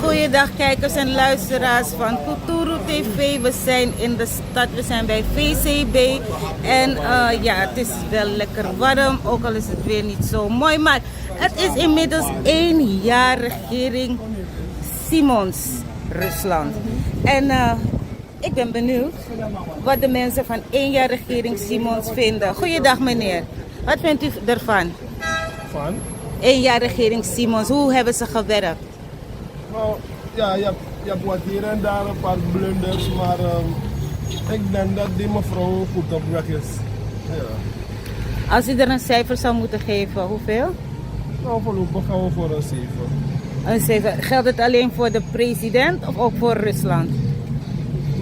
Goeiedag kijkers en luisteraars van Kulturu TV. We zijn in de stad, we zijn bij VCB. En ja, het is wel lekker warm, ook al is het weer niet zo mooi. Maar het is inmiddels 1 jaar regering Simons, Rusland. En ik ben benieuwd wat de mensen van 1 jaar regering Simons vinden. Goeiedag meneer, wat vindt u ervan? Van? 1 jaar regering Simons, hoe hebben ze gewerkt? Nou, ja, je hebt wat hier en daar een paar blunders, maar ik denk dat die mevrouw goed op weg is. Ja. Als u er een cijfer zou moeten geven, hoeveel? Nou, voorlopig gaan we voor een 7. Een 7. Geldt het alleen voor de president of ook voor Rusland?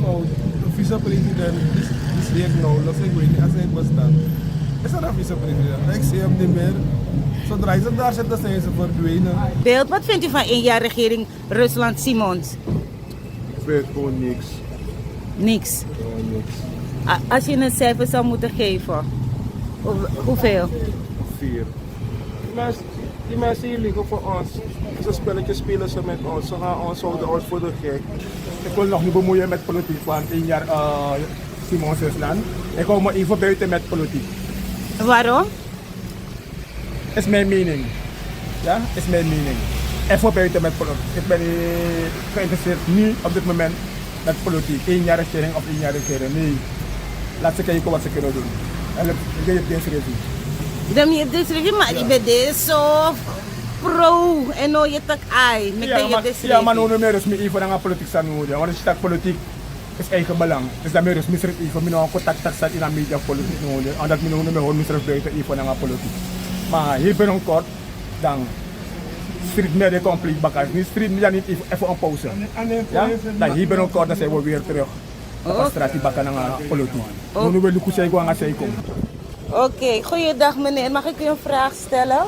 Nou, de vicepresident is hier nou, dus ik weet niet, als hij bestaat. Is er een vicepresident? Ik zie hem niet meer. Zodra ze daar zitten, zijn ze verdwenen. Beeld, wat vindt u van 1 jaar regering Rusland Simons? Ik weet gewoon niks. Niks. Gewoon niks. Als je een cijfer zou moeten geven, hoeveel? 4. Die mensen hier liggen voor ons. Ze spelletjes spelen ze met ons. Ze gaan ons houden ons voor de gek. Ik wil nog niet bemoeien met politiek van 1 jaar Simons Rusland. Ik hou me even buiten met politiek. Waarom? Is mijn mening. Ja, is mijn mening. Even buiten met politiek. Ik ben niet geïnteresseerd nu op dit moment met politiek. 1 jaar regering of 1 jaar regering. Nee. Laat ze kijken wat ze kunnen doen. En ik heb geen revie. Dan je deze review, maar je bent dus zo pro en nou je tak ai. Ja, maar nu meer is me even naar politiek staan nodig. Want als je politiek is eigen belang. Dus dan meer is misrep even mijn contact staat in de media politiek nodig. En dat mijn nu meer hoor misrep buiten even naar politiek. Maar hier ben ik kort dan street media compleet bakkas. Nu street media niet even een pauze. Ja? Dan hier ben ik kort dan zijn we weer terug. Op straat bakken naar politiek. Nu wil ik zeggen hoe zij komen. Oké, goeiedag meneer. Mag ik u een vraag stellen?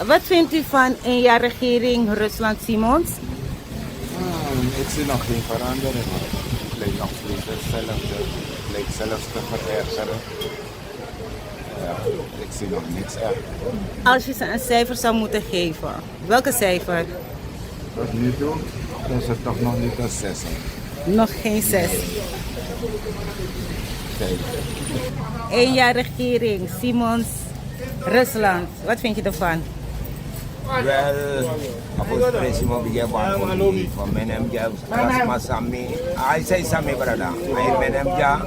Wat vindt u van 1 jaar regering Rusland Simons? Ik zie nog geen verandering. Het lijkt nog steeds hetzelfde. Het lijkt zelfs te verergeren. Ja, ik zie nog niks echt. Als je ze een cijfer zou moeten geven, welke cijfer? Tot nu toe is het toch nog niet een 6. Nog geen 6. Kijk. 1 jaar regering Simons Rusland. Wat vind je ervan? Well, apos presimo bigyan from menem ja rasma sami. I say sami brada. I menem ja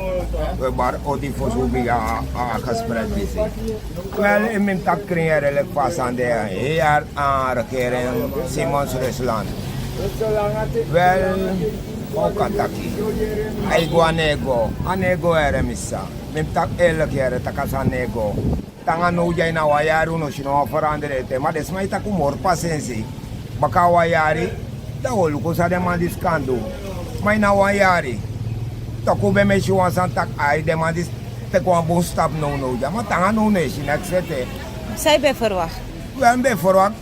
we bar odi fosu biga akaspread bisi. Well, in min tak creëren lek pasande jaar aan regering Simons Rusland. Well, o kantaki. Ay go anego ere missa. Min tak elk jare takasanego. Tanga no jay na wayari no shino farandere te ma desmai ta ku mor pasensi baka wayari da olu ko sa demandis kando mai na wayari to ku be me shi wan san tak ai demandis te ko bon stap no ja ma tanga no ne shi naksete Zij ben verwacht. wen be forwak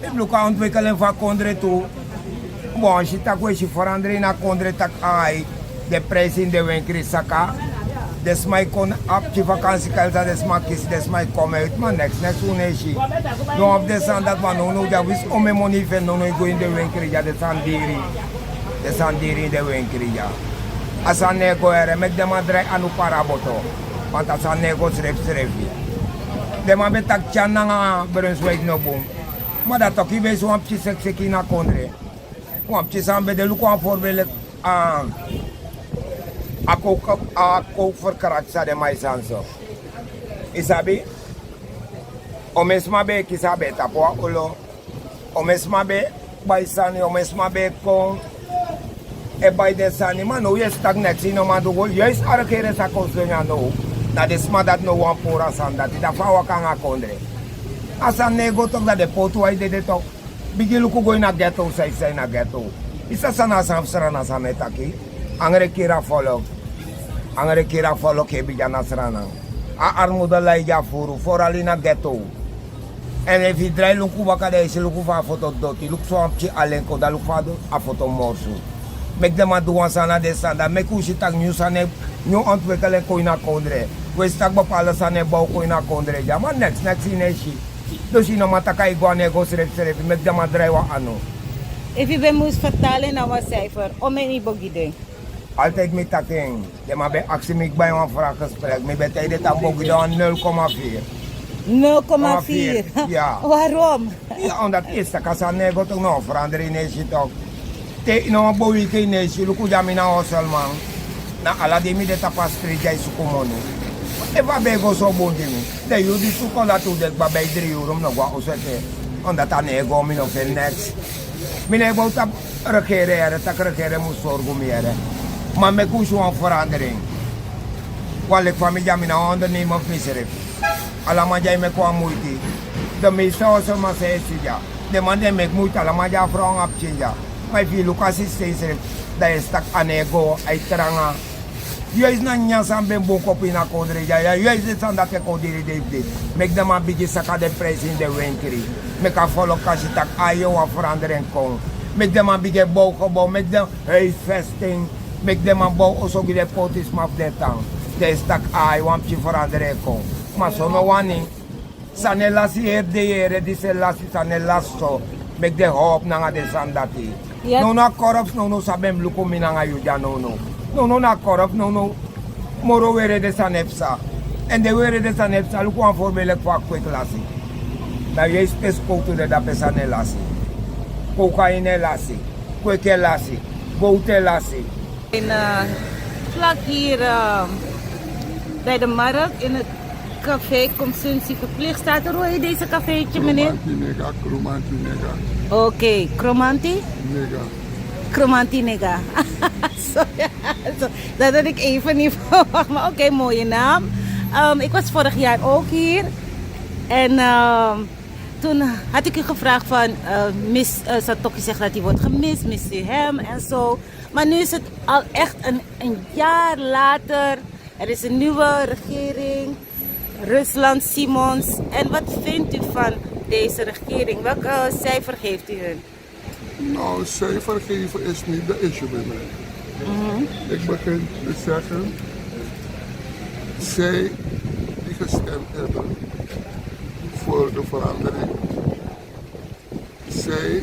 e bloka ontwikkelen van kondre tu bon shi ta ku shi farandere na kondre tak ai de prijs in de winkel saka. Desmai kon op die vakantie kalta desmai kis desmai kom uit maar next uneshi. No op de sand dat van no ja wis om me money ven no go in de winkel ja de sandiri in de winkel ja. Asa nego ere met de madre anu paraboto. Want asa nego srefi. De ma betak chananga Brunswick no boom. Maar dat ook ibe so op die sekseki na kondre. Op die sambe de luko voorbeeld aan Ako verkaraksa de maisanso. Isabi? O mesma be kisabe tapo ulo. O mesma be baisani, o mesma be kon. E bai de sani, man no yes stagnexi no man do go. Yes arakere sa konsonya no. Na desma dat no wan pora sanda. Tida fawa kanga kondre. Asa nego tok da de potu ai de tok. Bigilu ko go na ghetto sai na ghetto. Isa sana samsara na sametaki. Angre kira follow ke bija nasrana. A armuda lai ja furu forali na ghetto. En if you drai luku baka de se luku fa foto doti luku so amchi alenko da luku fa a foto morsu. Mek de ma duwan sana de sanda mek ushi tak new sane new ontwikkelen ko ina kondre. We stak bepaalde sane bouw ko ina kondre ja maar next ineshi. Dus ino mataka igwa nego srep mek de ma drai wa ano. If je moest vertalen naar een cijfer, om en ibogide. Altijd met taking. De maar bij actie mij bij een vraaggesprek. Mij bij tijd dat boek dan 0,4. 0,4. Ja. Waarom? Ja, omdat is dat als een nego toch nog veranderen in deze toch. Te no een boei in deze, luku jami na hostel man. Na ala di mi de tapas street jai sukumono. E va bego so bondi mi. De yu di suko la tu dek ba bij 3 euro no gwa osete. Omdat een nego mi no veel next. Mi nego tap regeren, tak regeren moet zorgen meer. Maar me koes een verandering. Wal ik van mi jami na ondernemen of miserif. Allemaal jij me kwam moeite. De meeste onze maar zeggen ja. De man die met moeite allemaal jij vrouwen op ja. Maar veel Lucas is steeds dat is tak anego uitrangen. Juist na nyasan ben boek op in akondre ja. Juist is aan dat ik odiri dit. Mek de man beetje saka de prijs in de winkel. Mek kan volgen als je tak ayo wat verandering komt. Mek de man beetje bouwgebouw, mek de huisvesting. Mek de man bouw ook de potis map de tang. De is tak ayo want je verandering komt. Maar zo'n wanneer, zijn lassie herderen, die zijn lassie, zijn lasso, met de hoop naar de zandati. Ja. No na korf, no sabem luko minanga yuja no. No na korf, no moro were de sanepsa. En de were de sanepsa, luko aan voorbeeld voor kwik lassie. Nou je spes koutu de dat pesane lassie. Cocaïne lassie, kweke lassie, bote lassie. In vlak hier bij de markt in het café consumptie verplicht staat er. Hoe heet deze cafeetje, meneer? Kromanti nega. Oké, Kromanti? Nega. Kromanti nega. Dat had ik even niet verwacht, maar oké, mooie naam. Ik was vorig jaar ook hier. En toen had ik u gevraagd van, Miss Satoki zegt dat hij wordt gemist, mist u hem en zo. Maar nu is het al echt een jaar later. Er is een nieuwe regering. Rusland Simons. En wat vindt u van deze regering? Welke cijfer geeft u hun? Nou, cijfer geven is niet de issue bij mij. Ik begin te zeggen, zij die gestemd hebben voor de verandering, zij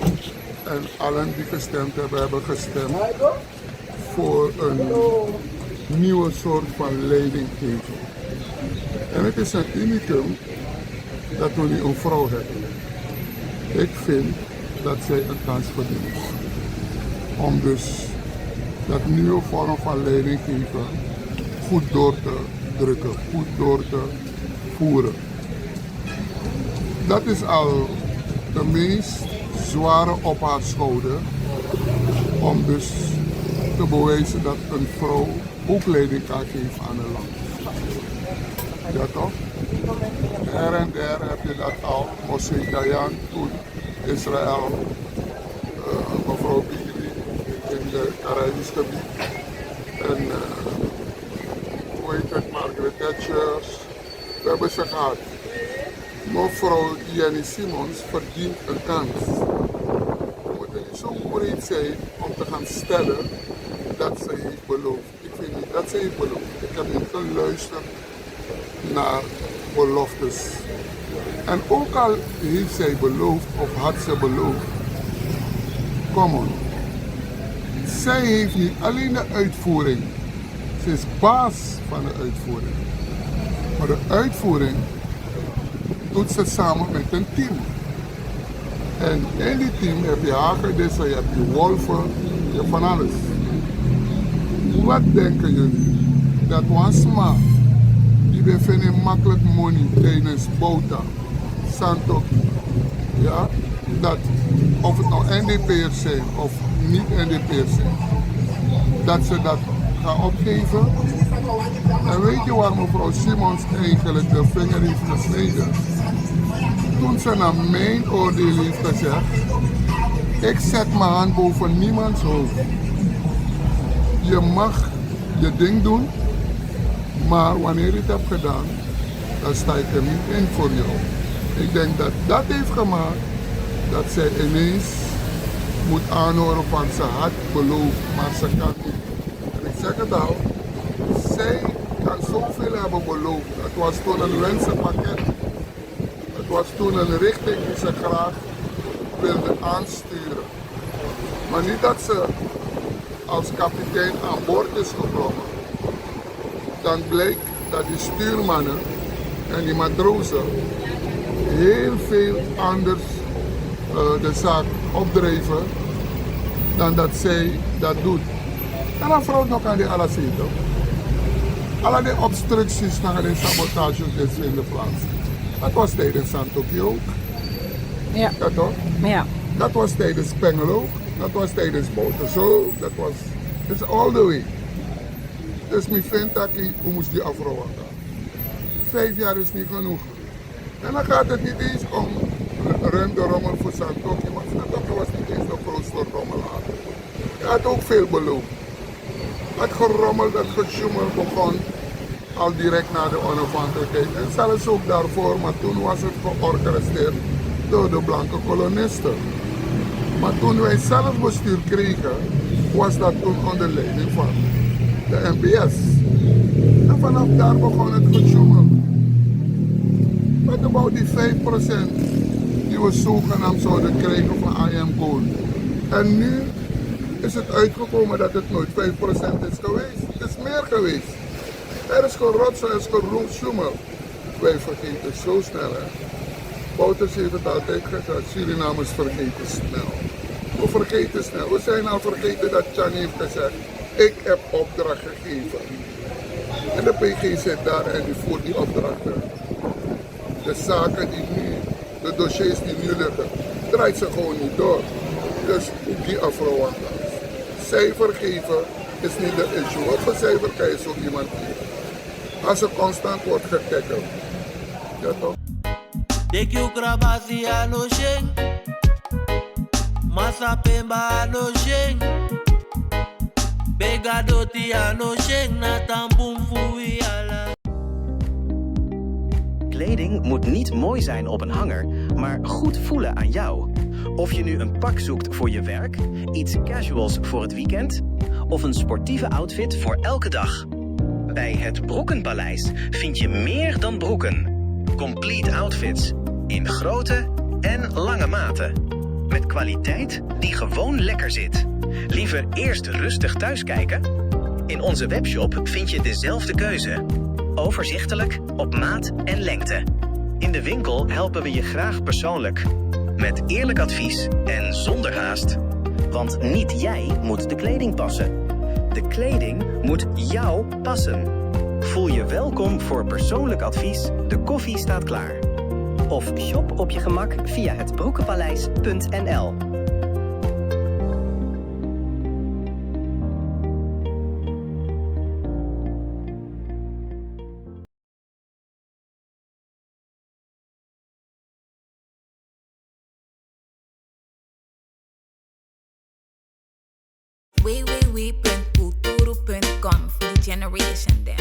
en allen die gestemd hebben gestemd voor een nieuwe soort van leidinggever. En het is een unicum dat we nu een vrouw hebben. Ik vind dat zij een kans verdient om dus dat nieuwe vorm van leidinggeven goed door te drukken, goed door te voeren. Dat is al de meest zware op haar schouder om dus te bewijzen dat een vrouw ook leiding kan geven aan een land. Ja toch? Her en der heb je dat al. Moshe Dayan toen Israël, mevrouw Bigri in de Caribisch gebied. En hoe heet het, Margaret Thatcher. We hebben ze gehad. Mevrouw Jenny Simons verdient een kans. We moeten niet zo breed zijn om te gaan stellen dat ze heeft beloofd. Ik vind niet dat ze heeft beloofd. Ik heb niet geluisterd naar beloftes. En ook al heeft zij beloofd of had ze beloofd, kom on. Zij heeft niet alleen de uitvoering, ze is baas van de uitvoering. Maar de uitvoering doet ze samen met een team. En in die team heb je hagedissen, je hebt je wolven, je hebt van alles. Wat denken jullie? Dat was maar we vinden makkelijk money tijdens Bouta, Santoki, ja, dat of het nou NDP'ers zijn of niet NDP'ers zijn, dat ze dat gaan opgeven. En weet je waar mevrouw Simons eigenlijk de vinger heeft gesneden? Toen ze naar mijn oordeel heeft gezegd, ik zet mijn hand boven niemands hoofd. Je mag je ding doen, maar wanneer je het hebt gedaan, dan sta ik er niet in voor jou. Ik denk dat dat heeft gemaakt dat zij ineens moet aanhoren van ze had beloofd, maar ze kan niet. En ik zeg het al, zij kan zoveel hebben beloofd. Het was toen een wensenpakket. Het was toen een richting die ze graag wilde aansturen. Maar niet dat ze als kapitein aan boord is geklommen. Dan bleek dat die stuurmannen en die matrozen heel veel anders de zaak opdreven dan dat zij dat doet. En dan vrouw nog aan die alles toch? Alle die obstructies en de sabotages die vinden plaats. Dat was tijdens Santoki ook. Ja. Ja toch? Ja. Dat was tijdens Pengelo, dat was tijdens Bouterzo, dat was... It's all the way. Dus ik vind dat hoe moest die afrouwen. 5 jaar is niet genoeg. En dan gaat het niet eens om ruim de rommel voor Santoki, want Santoki was niet eens de grootste rommelaar. Hij had ook veel beloofd. Het gerommel, dat gesjoemel begon al direct na de onafhankelijkheid. En zelfs ook daarvoor, maar toen was het georganiseerd door de blanke kolonisten. Maar toen wij zelf bestuur kregen, was dat toen onder leiding van de NBS. En vanaf daar begon het gesjoemel. Wat about die 5% die we zogenaamd zouden krijgen van IM Gold. En nu is het uitgekomen dat het nooit 5% is geweest. Het is meer geweest. Er is gerotsen, er is geroemsjoemel. Wij vergeten zo snel. Hè. Bouters heeft het altijd gezegd, Surinamers vergeten snel. We vergeten snel. We zijn al vergeten dat Chan heeft gezegd, ik heb opdracht gegeven. En de PG zit daar en die voert die opdrachten. De zaken die nu, de dossiers die nu liggen, draait ze gewoon niet door. Dus hoe die afrouwen. Cijfer geven is niet de issue. Wat voor cijfer kan je zo iemand geven? Als er constant wordt gekeken. Ja toch? Dekyo krabasi ano sheng, masa pemba ano sheng, begadoti ano sheng, na tampum fui ala. Kleding moet niet mooi zijn op een hanger, maar goed voelen aan jou. Of je nu een pak zoekt voor je werk, iets casuals voor het weekend of een sportieve outfit voor elke dag. Bij het Broekenpaleis vind je meer dan broeken. Complete outfits in grote en lange maten. Met kwaliteit die gewoon lekker zit. Liever eerst rustig thuiskijken? In onze webshop vind je dezelfde keuze. Overzichtelijk, op maat en lengte. In de winkel helpen we je graag persoonlijk. Met eerlijk advies en zonder haast. Want niet jij moet de kleding passen. De kleding moet jou passen. Voel je welkom voor persoonlijk advies. De koffie staat klaar. Of shop op je gemak via hetbroekenpaleis.nl. www.kulturu.com for the generation them.